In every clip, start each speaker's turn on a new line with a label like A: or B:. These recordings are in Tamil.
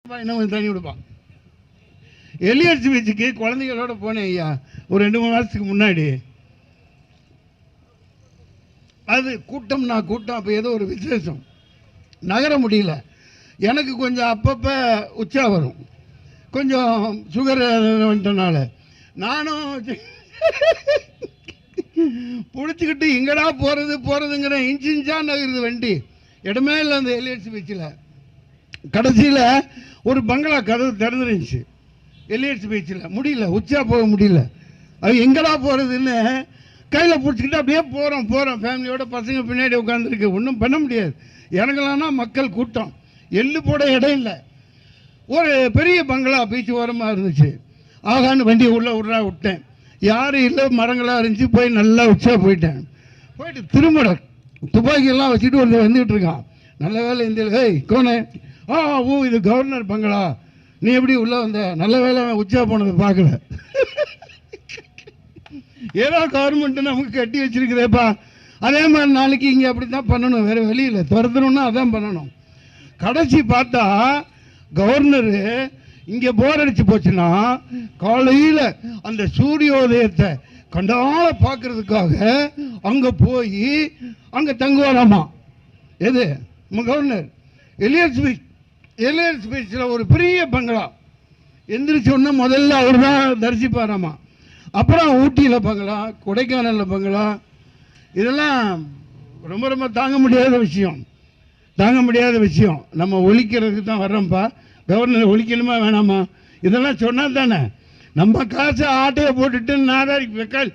A: தண்ணி கொடுப்பான். எலியர்ஸ் பீச்சுக்கு குழந்தைகளோட போனேன் ஐயா, ஒரு 2-3 மாதத்துக்கு முன்னாடி. அது கூட்டம்னா கூட்டம். அப்போ ஏதோ ஒரு விசேஷம், நகர முடியல. எனக்கு கொஞ்சம் அப்பப்போ உச்சா வரும், கொஞ்சம் சுகர் வந்துட்டனால நானும் பிடிச்சிக்கிட்டு எங்கடா போகிறதுங்கிற இன்ச்சா நகருது வண்டி. இடமே இல்லை அந்த எலியர்ஸ் பீச்சில். கடைசியில் ஒரு பங்களா கதவு திறந்துருந்துச்சு எலியட்ஸ் பீச்சில். முடியல, உச்சா போக முடியல. அது எங்கடா போகிறதுன்னு கையில் பிடிச்சிக்கிட்டு அப்படியே போகிறோம். ஃபேமிலியோட பசங்க பின்னாடி உட்காந்துருக்கு. ஒன்றும் பண்ண முடியாது. இறங்கலான்னா மக்கள் கூட்டம், எள்ளு போட இடம் இல்லை. ஒரு பெரிய பங்களா பீச் ஓரமாக இருந்துச்சு. ஆகான்னு வண்டியை உள்ளே விட்டேன். யாரும் இல்லை, மரங்களாக இருந்துச்சு. போய் நல்லா உச்சா போயிட்டு திரும்ப துப்பாக்கியெல்லாம் வச்சுட்டு ஒருத்தர் வந்துக்கிட்டு இருக்கான். நல்ல வேலை இந்த ஏய் கோனே, இது கவர்னர் பங்களா, நீ எப்படி உள்ள வந்த? நல்ல வேலை உச்சா போனதை பார்க்கல. ஏதோ கவர்மெண்ட் நமக்கு கட்டி வச்சிருக்கிறேப்பா. அதே மாதிரி நாளைக்கு இங்கே அப்படி தான் பண்ணணும், வேறு வழியில் துரத்தணும்னா அதான் பண்ணணும். கடைசி பார்த்தா கவர்னரு இங்கே போர் அடிச்சு போச்சுன்னா காலையில் அந்த சூரியோதயத்தை கண்டால பார்க்கறதுக்காக அங்கே போய் அங்கே தங்குவாராமா. எது கவர்னர்? எலியர்ஸ் பீச்சில் ஒரு பெரிய பங்களா. எந்திரிச்சோன்னா முதல்ல அவர் தான் தரிசிப்பாராமா. அப்புறம் ஊட்டியில் பங்களா, கொடைக்கானலில் பங்களா. இதெல்லாம் ரொம்ப ரொம்ப தாங்க முடியாத விஷயம். நம்ம ஒழிக்கிறதுக்கு தான் வர்றோம்ப்பா. கவர்னர் ஒழிக்கணுமா வேணாமா? இதெல்லாம் சொன்னால் தானே. நம்ம காசை ஆட்டையை போட்டுட்டு நாதாரி வெக்கால்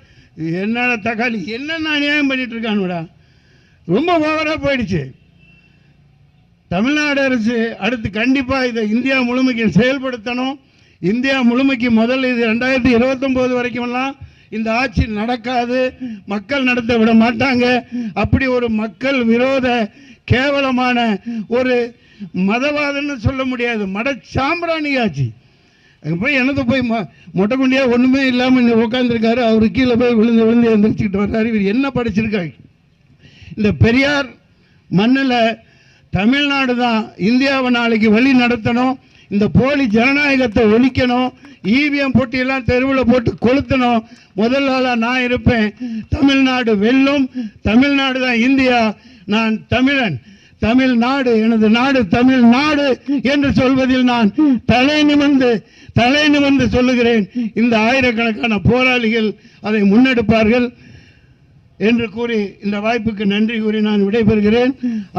A: என்னென்ன தக்காளி என்னென்ன அநியாயம் பண்ணிட்டு இருக்கானுடா. ரொம்ப ஓவராக போயிடுச்சு. தமிழ்நாடு அரசு அடுத்து கண்டிப்பாக இதை இந்தியா முழுமைக்கு செயல்படுத்தணும். இந்தியா முழுமைக்கு முதல்ல இது 2029 வரைக்கும்லாம் இந்த ஆட்சி நடக்காது, மக்கள் நடத்த விட மாட்டாங்க. அப்படி ஒரு மக்கள் விரோத கேவலமான ஒரு மதவாதம்னு சொல்ல முடியாது, மடச்சாம்பிராணி ஆட்சி. போய் எனக்கு போய் மொட்டை குண்டியா ஒன்றுமே இல்லாமல் உட்காந்துருக்காரு. அவர் கீழே போய் விழுந்து எழுந்திரிச்சுக்கிட்டு வர்றாரு. இவர் என்ன படிச்சிருக்காரு? இந்த பெரியார் மண்ணில் தமிழ்நாடு தான் இந்தியாவை நாளைக்கு வழி நடத்தணும். இந்த போலி ஜனநாயகத்தை ஒழிக்கணும். இவிஎம் போட்டியெல்லாம் தெருவில் போட்டு கொளுத்தணும். முதல் ஆளாக நான் இருப்பேன். தமிழ்நாடு வெல்லும். தமிழ்நாடு தான் இந்தியா. நான் தமிழன். தமிழ்நாடு எனது நாடு, தமிழ்நாடு என்று சொல்வதில் நான் தலை நிமிர்ந்து சொல்லுகிறேன். இந்த ஆயிரக்கணக்கான போராளிகள் அதை முன்னெடுப்பார்கள் என்று கூறி இந்த வாய்ப்புக்கு நன்றி கூறி நான் விடைபெறுகிறேன்.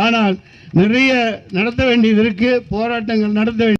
A: ஆனால் நிறைய நடத்த வேண்டியது இருக்கு, போராட்டங்கள் நடத்த வேண்டிய